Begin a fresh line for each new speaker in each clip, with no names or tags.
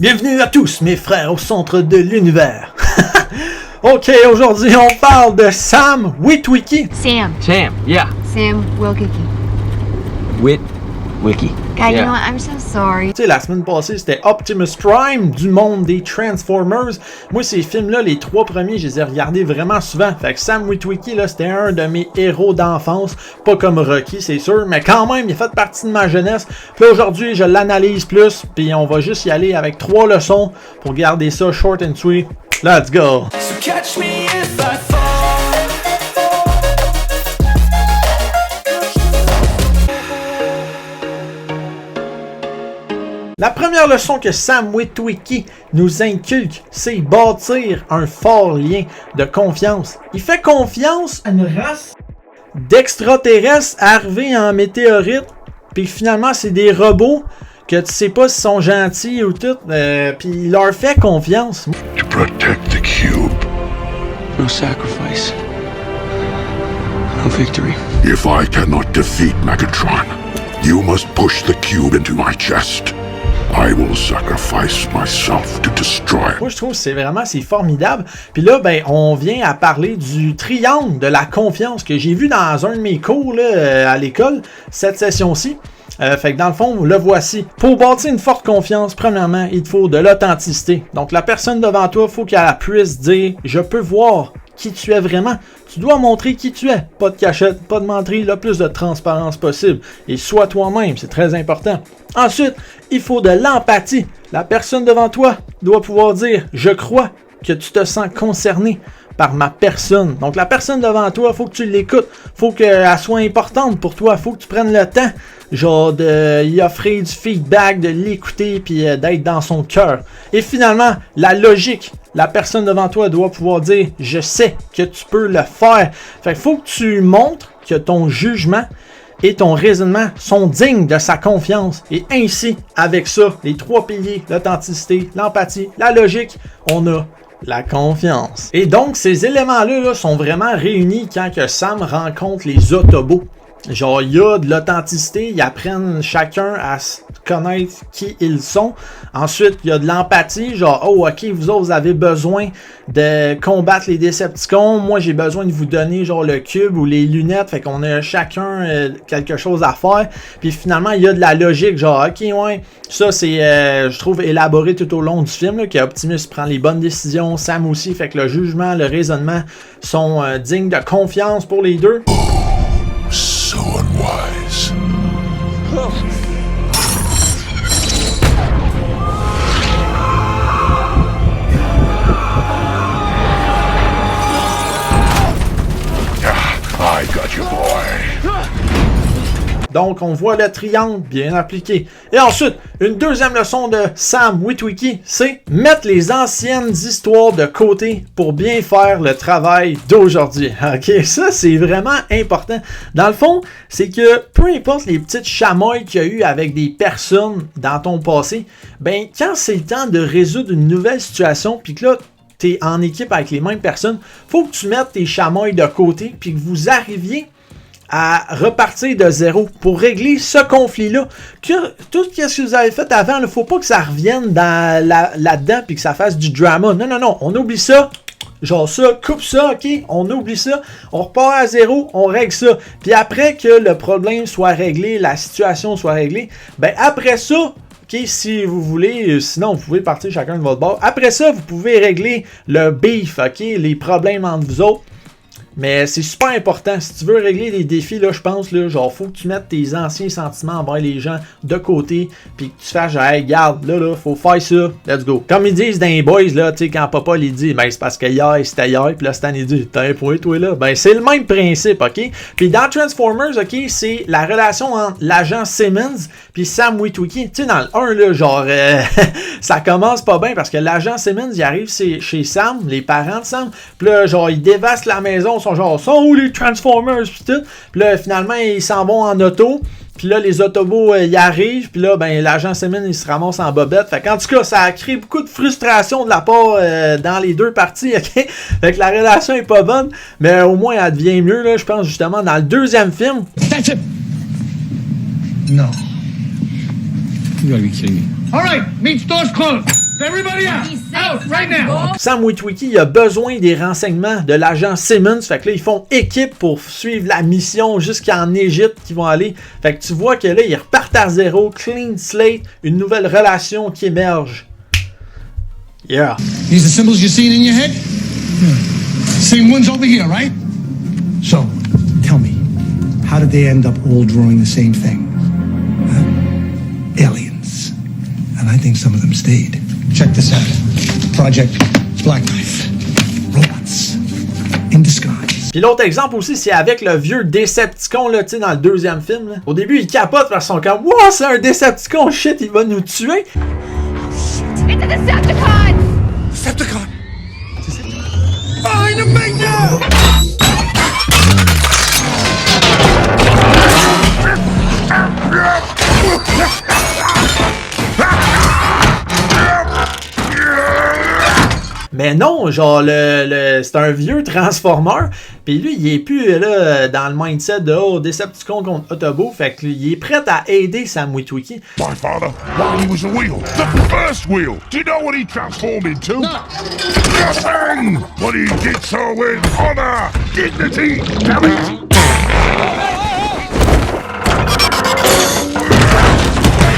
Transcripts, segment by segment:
Bienvenue à tous mes frères au centre de l'univers. Ok, aujourd'hui on parle de Sam Witwicky.
Sam,
yeah.
Sam Witwicky.
Wiki.
God, you
Yeah.
know what? I'm so sorry.
Tu sais, la semaine passée c'était Optimus Prime du monde des Transformers. Moi ces films-là, les trois premiers, je les ai regardés vraiment souvent. Fait que Sam Witwicky, là, c'était un de mes héros d'enfance. Pas comme Rocky, c'est sûr, mais quand même, il a fait partie de ma jeunesse. Puis là, aujourd'hui, je l'analyse plus, puis on va juste y aller avec 3 leçons pour garder ça short and sweet. Let's go!
So catch me if I fall.
La première leçon que Sam Witwicky nous inculque, c'est bâtir un fort lien de confiance. Il fait confiance à une race d'extraterrestres arrivés en météorite, puis finalement c'est des robots que tu sais pas s'ils sont gentils ou tout, puis il leur fait confiance.
To protect the cube.
No sacrifice. No victory.
If I cannot defeat Megatron, you must push the cube into my chest. I will sacrifice myself to destroy it.
Moi, je trouve que c'est formidable. Puis là, ben, on vient à parler du triangle de la confiance que j'ai vu dans un de mes cours là, à l'école, cette session-ci. Fait que dans le fond, le voici. Pour bâtir une forte confiance, premièrement, il te faut de l'authenticité. Donc, la personne devant toi, il faut qu'elle puisse dire « Je peux voir qui tu es vraiment ». Tu dois montrer qui tu es. Pas de cachette, pas de menterie, le plus de transparence possible. Et sois toi-même, c'est très important. Ensuite, il faut de l'empathie. La personne devant toi doit pouvoir dire « Je crois que tu te sens concerné par ma personne ». Donc la personne devant toi, il faut que tu l'écoutes. Il faut qu'elle soit importante pour toi. Il faut que tu prennes le temps genre de y offrir du feedback, de l'écouter puis d'être dans son cœur. Et finalement, la logique. La personne devant toi doit pouvoir dire « Je sais que tu peux le faire ». Fait qu'il faut que tu montres que ton jugement et ton raisonnement sont dignes de sa confiance. Et ainsi, avec ça, les 3 piliers, l'authenticité, l'empathie, la logique, on a la confiance. Et donc, ces éléments-là là, sont vraiment réunis quand que Sam rencontre les Autobots. Genre, il y a de l'authenticité, ils apprennent chacun à connaître qui ils sont. Ensuite, il y a de l'empathie, genre, oh, ok, vous autres, vous avez besoin de combattre les Decepticons. Moi, j'ai besoin de vous donner, genre, le cube ou les lunettes. Fait qu'on a chacun quelque chose à faire. Puis finalement, il y a de la logique, genre, ok, ouais, ça, c'est, je trouve, élaboré tout au long du film, là, que Optimus prend les bonnes décisions, Sam aussi. Fait que le jugement, le raisonnement sont dignes de confiance pour les deux.
So unwise. I got you, boy.
Donc, on voit le triangle bien appliqué. Et ensuite, une deuxième leçon de Sam Witwicky, c'est mettre les anciennes histoires de côté pour bien faire le travail d'aujourd'hui. Ok, ça c'est vraiment important. Dans le fond, c'est que peu importe les petites chamois qu'il y a eu avec des personnes dans ton passé, ben quand c'est le temps de résoudre une nouvelle situation, puis que là, t'es en équipe avec les mêmes personnes, faut que tu mettes tes chamois de côté, puis que vous arriviez à repartir de zéro pour régler ce conflit-là. Tout ce que vous avez fait avant, il ne faut pas que ça revienne dans là-dedans puis que ça fasse du drama. Non, on oublie ça. Genre ça, coupe ça, ok? On oublie ça, on repart à zéro, on règle ça. Puis après que le problème soit réglé, la situation soit réglée, ben après ça, ok, si vous voulez, sinon vous pouvez partir chacun de votre bord. Après ça, vous pouvez régler le beef, ok? Les problèmes entre vous autres. Mais c'est super important. Si tu veux régler les défis, là, je pense, là, genre, faut que tu mettes tes anciens sentiments envers les gens de côté, puis que tu fasses, genre, hey, regarde, là, faut faire ça, let's go. Comme ils disent dans les boys, là, tu sais, quand papa les dit, ben, c'est parce que hier, c'était hier, puis là, Stan, il dit, t'as un point, toi, là. Ben, c'est le même principe, ok? Puis dans Transformers, ok, c'est la relation entre l'agent Simmons, puis Sam Witwicky. Tu sais, dans le 1, là, genre, ça commence pas bien, parce que l'agent Simmons, il arrive chez Sam, les parents de Sam, puis là, genre, il dévaste la maison, genre, sont où les Transformers pis tout. Puis là, finalement, ils s'en vont en auto. Puis là, les Autobots, y arrivent. Puis là, ben, l'agent Simmons, il se ramasse en bobette. Fait qu'en tout cas, ça a créé beaucoup de frustration de la part dans les deux parties, ok? Fait que la relation est pas bonne. Mais au moins, elle devient mieux, là, je pense, justement, dans le deuxième film.
That's it. No. You gotta be kidding me. All right, meet store's closed.
Sam Witwicky il a besoin des renseignements de l'agent Simmons. Fait que là, ils font équipe pour suivre la mission jusqu'en Égypte qu'ils vont aller. Fait que tu vois que là, ils repartent à zéro, clean slate, une nouvelle relation qui émerge. Yeah.
These are symbols you're seeing in your head? Same ones over here, right? So, tell me, how did they end up all drawing the same thing? Aliens. And I think some of them stayed. Check this out. Project Black Knife. Robots. In disguise.
Puis l'autre exemple aussi, c'est avec le vieux Decepticon, là, tu sais, dans le deuxième film. Là. Au début, il capote parce qu'on comme, wow, c'est un Decepticon, shit, il va nous tuer.
It's a Decepticon!
Decepticon! Find him right now!
Mais non, genre, c'est un vieux Transformer. Puis lui, il est plus là dans le mindset de Decepticon contre Autobot. Fait qu'il est prêt à aider Sam Witwicky.
My father, while he was a wheel, the first wheel. Do you know what he transformed into? No. Nothing! But he did so with honor, dignity, damn it!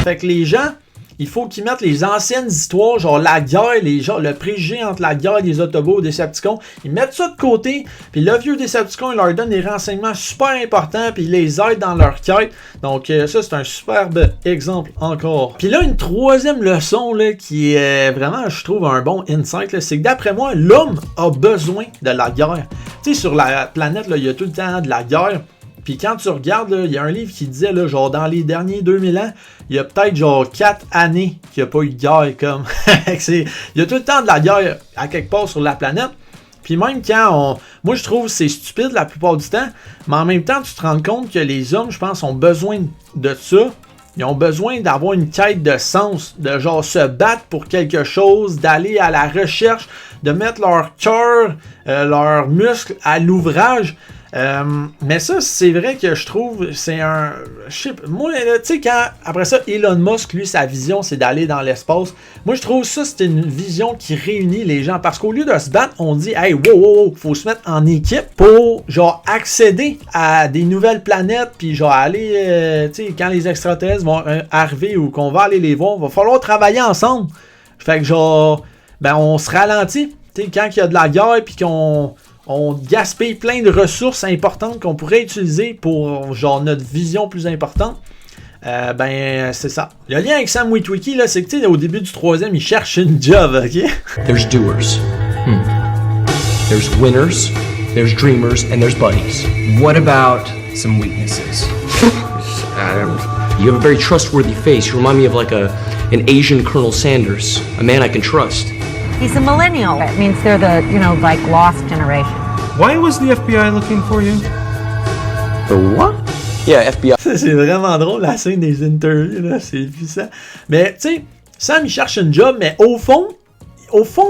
Fait que les gens, il faut qu'ils mettent les anciennes histoires, genre la guerre, le préjugé entre la guerre des Autobots et des Decepticons, ils mettent ça de côté, puis le vieux Decepticon, il leur donne des renseignements super importants, puis il les aide dans leur quête. Donc ça, c'est un superbe exemple encore. Puis là, une troisième leçon là, qui est vraiment, je trouve, un bon insight, là, c'est que d'après moi, l'homme a besoin de la guerre. Tu sais, sur la planète, là, il y a tout le temps de la guerre. Puis quand tu regardes, il y a un livre qui disait, là, genre, dans les derniers 2000 ans, il y a peut-être genre 4 années qu'il n'y a pas eu de guerre. Comme il y a tout le temps de la guerre à quelque part sur la planète. Puis même quand moi, je trouve que c'est stupide la plupart du temps, mais en même temps, tu te rends compte que les hommes, je pense, ont besoin de ça. Ils ont besoin d'avoir une quête de sens, de genre se battre pour quelque chose, d'aller à la recherche, de mettre leur cœur, leurs muscles à l'ouvrage. Mais ça, c'est vrai que je trouve, c'est un... Moi, tu sais, quand, après ça, Elon Musk, lui, sa vision, c'est d'aller dans l'espace. Moi, je trouve ça, c'est une vision qui réunit les gens. Parce qu'au lieu de se battre, on dit, hey, wow, faut se mettre en équipe pour, genre, accéder à des nouvelles planètes, puis, genre, aller, tu sais, quand les extraterrestres vont arriver ou qu'on va aller les voir, il va falloir travailler ensemble. Fait que, genre, on se ralentit. Tu sais, quand il y a de la guerre, puis on gaspille plein de ressources importantes qu'on pourrait utiliser pour genre notre vision plus importante. C'est ça. Le lien avec Sam Witwicky, là, c'est que tu sais, au début du troisième, il cherche une job, ok?
There's doers. There's winners, there's dreamers, and there's buddies. What about some weaknesses? You have a very trustworthy face. You remind me of like an Asian Colonel Sanders, a man I can trust.
He's a millennial. That means they're the, like lost generation.
Why was the FBI looking for you?
The what? Yeah, FBI.
C'est vraiment drôle, la scène des interviews, là, c'est puissant. Mais, tu sais, Sam, il cherche une job, mais au fond,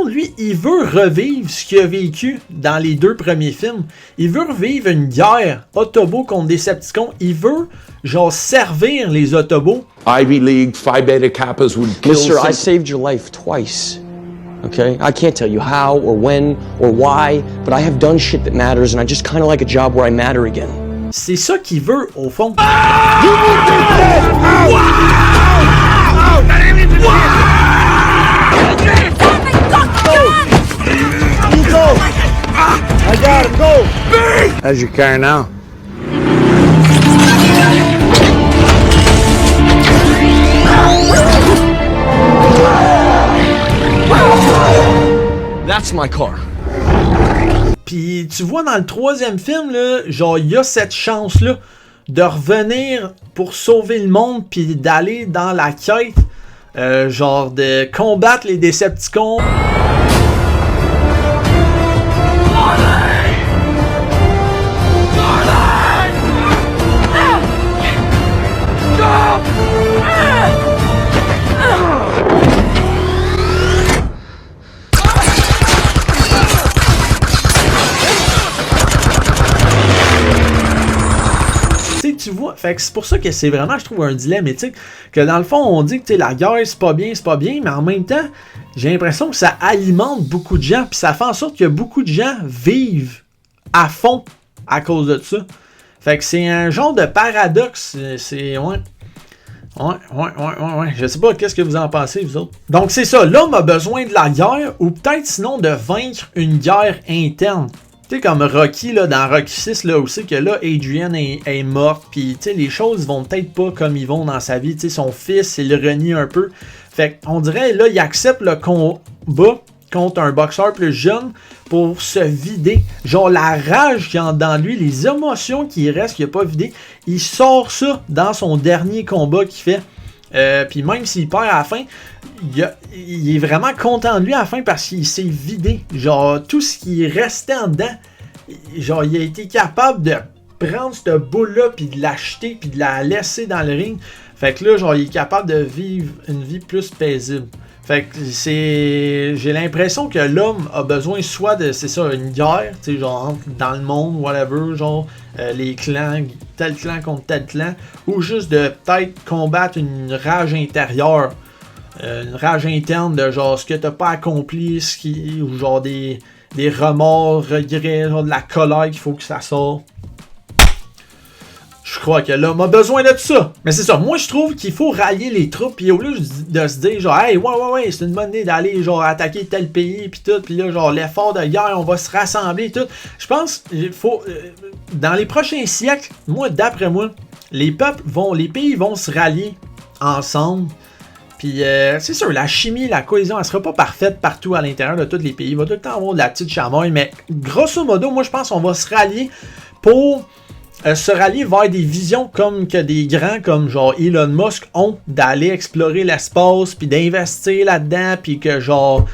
lui, il veut revivre ce qu'il a vécu dans les 2 premiers films. Il veut revivre une guerre Autobot contre Decepticons. Il veut, genre, servir les Autobots.
Ivy League, Phi Beta Kappas would kill
Mister, I saved your life twice. Okay? I can't tell you how or when or why, but I have done shit that matters and I just kind of like a job where I matter again.
C'est ça qu'il veut, au fond.
How's your car now?
That's my car.
Puis tu vois dans le 3e film, là, genre il y a cette chance-là de revenir pour sauver le monde puis d'aller dans la quête, genre de combattre les Decepticons. Tu vois, Fait que c'est pour ça que c'est vraiment, je trouve, un dilemme éthique. Que dans le fond, on dit que la guerre, c'est pas bien, mais en même temps, j'ai l'impression que ça alimente beaucoup de gens, puis ça fait en sorte que beaucoup de gens vivent à fond à cause de ça. Fait que c'est un genre de paradoxe. C'est. Ouais. Ouais. Je sais pas, qu'est-ce que vous en pensez, vous autres? Donc, c'est ça. L'homme a besoin de la guerre, ou peut-être sinon de vaincre une guerre interne. Tu sais, comme Rocky, là, dans Rocky 6, là, où c'est que là, Adrian est morte, puis, tu sais, les choses vont peut-être pas comme ils vont dans sa vie. Tu sais, son fils, il le renie un peu. Fait qu'on dirait, là, il accepte le combat contre un boxeur plus jeune pour se vider. Genre, la rage qu'il y a dans lui, les émotions qui restent, qu'il n'a pas vidé, il sort ça dans son dernier combat qu'il fait. Puis même s'il perd à la fin, il est vraiment content de lui à la fin parce qu'il s'est vidé. Genre, tout ce qui restait en dedans, genre, il a été capable de prendre cette boule-là, puis de l'acheter, puis de la laisser dans le ring. Fait que là, genre, il est capable de vivre une vie plus paisible. Fait que j'ai l'impression que l'homme a besoin soit de, c'est ça, une guerre, tu sais, genre, dans le monde, whatever, genre, les clans, tel clan contre tel clan, ou juste de peut-être combattre une rage intérieure, une rage interne de genre, ce que t'as pas accompli, ou genre des remords, regrets, genre de la colère qu'il faut que ça sorte. Je crois que l'homme a besoin de tout ça. Mais c'est ça, moi je trouve qu'il faut rallier les troupes, puis au lieu de se dire genre, hey, ouais, c'est une bonne idée d'aller genre attaquer tel pays, puis tout, puis là, genre, l'effort de guerre, on va se rassembler, tout. Je pense qu'il faut, dans les prochains siècles, moi, d'après moi, les pays vont se rallier ensemble. Puis c'est sûr, la chimie, la cohésion, elle sera pas parfaite partout à l'intérieur de tous les pays. Il va tout le temps avoir de la petite chamoille, mais grosso modo, moi je pense qu'on va se rallier pour se rallier vers des visions comme que des grands comme genre Elon Musk ont d'aller explorer l'espace puis d'investir là-dedans puis que genre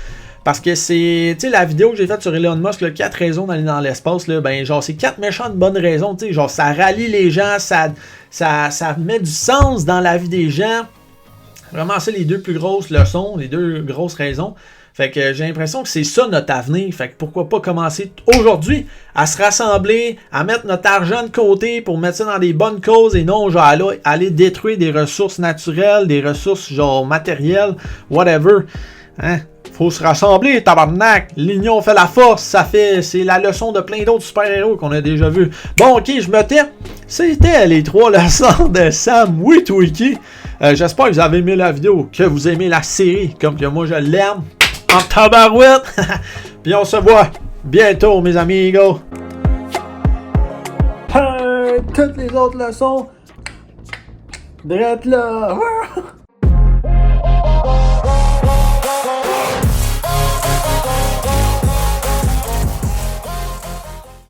parce que c'est, tu sais, la vidéo que j'ai faite sur Elon Musk, là, 4 raisons d'aller dans l'espace, là, ben genre c'est 4 méchantes bonnes raisons, tu sais, genre ça rallie les gens, ça met du sens dans la vie des gens. Vraiment, c'est les deux plus grosses leçons, les deux grosses raisons. Fait que j'ai l'impression que c'est ça notre avenir. Fait que pourquoi pas commencer aujourd'hui à se rassembler, à mettre notre argent de côté pour mettre ça dans des bonnes causes et non genre aller détruire des ressources naturelles, des ressources genre matérielles, whatever. Hein? Faut se rassembler, tabarnak. L'union fait la force. C'est la leçon de plein d'autres super-héros qu'on a déjà vu. Bon, ok, je me tais. C'était les 3 leçons de Sam Witwicky. J'espère que vous avez aimé la vidéo, que vous aimez la série, comme que moi je l'aime. En tabarouette. Puis on se voit bientôt, mes amigos. Toutes les autres leçons. Drette là.